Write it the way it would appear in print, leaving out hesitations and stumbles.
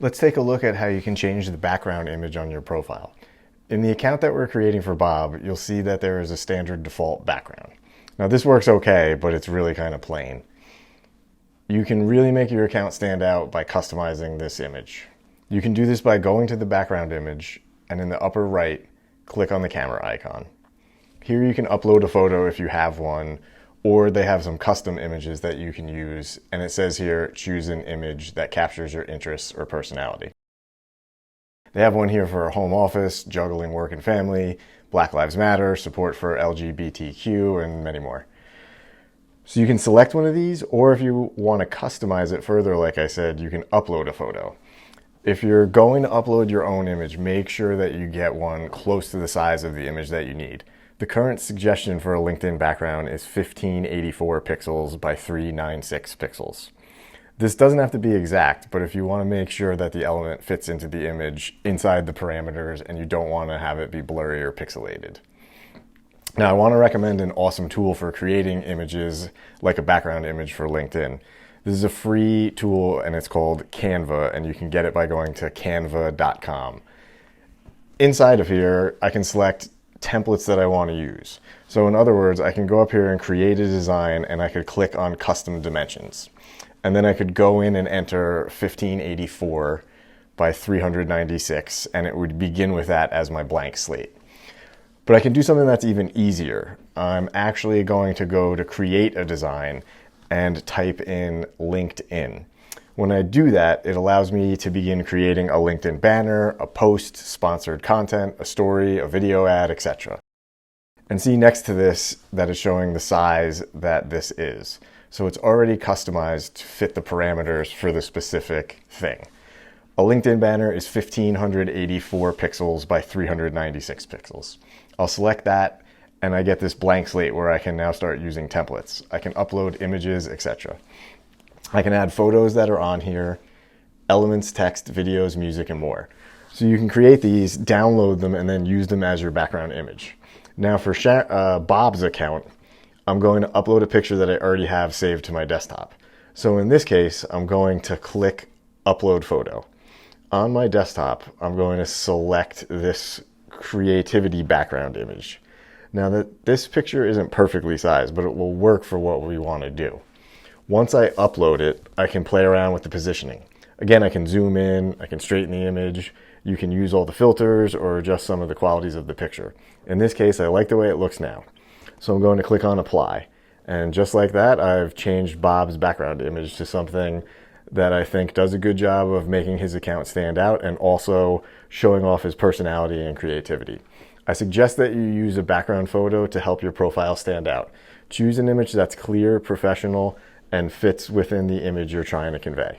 Let's take a look at how you can change the background image on your profile. In the account that we're creating for Bob, you'll see that there is a standard default background. Now this works okay, but it's really kind of plain. You can really make your account stand out by customizing this image. You can do this by going to the background image and in the upper right, click on the camera icon. Here you can upload a photo if you have one, or they have some custom images that you can use, and it says here, choose an image that captures your interests or personality. They have one here for a home office, juggling work and family, Black Lives Matter, support for LGBTQ, and many more. So you can select one of these, or if you want to customize it further, like I said, you can upload a photo. If you're going to upload your own image, make sure that you get one close to the size of the image that you need. The current suggestion for a LinkedIn background is 1584 pixels by 396 pixels. This doesn't have to be exact, but if you want to make sure that the element fits into the image inside the parameters and you don't want to have it be blurry or pixelated. Now, I want to recommend an awesome tool for creating images like a background image for LinkedIn. This is a free tool and it's called Canva, and you can get it by going to canva.com. Inside of here, I can select templates that I want to use. So in other words, I can go up here and create a design and I could click on custom dimensions. And then I could go in and enter 1584 by 396 and it would begin with that as my blank slate. But I can do something that's even easier. I'm actually going to go to create a design and type in LinkedIn. When I do that, it allows me to begin creating a LinkedIn banner, a post, sponsored content, a story, a video ad, etc. And see next to this that is showing the size that this is. So it's already customized to fit the parameters for the specific thing. A LinkedIn banner is 1584 pixels by 396 pixels. I'll select that and I get this blank slate where I can now start using templates. I can upload images, etc. I can add photos that are on here, elements, text, videos, music, and more. So you can create these, download them, and then use them as your background image. Now for Bob's account, I'm going to upload a picture that I already have saved to my desktop. So in this case, I'm going to click Upload Photo. On my desktop, I'm going to select this creativity background image. Now this picture isn't perfectly sized, but it will work for what we want to do. Once I upload it, I can play around with the positioning. Again, I can zoom in, I can straighten the image, you can use all the filters or adjust some of the qualities of the picture. In this case, I like the way it looks now. So I'm going to click on Apply. And just like that, I've changed Bob's background image to something that I think does a good job of making his account stand out and also showing off his personality and creativity. I suggest that you use a background photo to help your profile stand out. Choose an image that's clear, professional, and fits within the image you're trying to convey.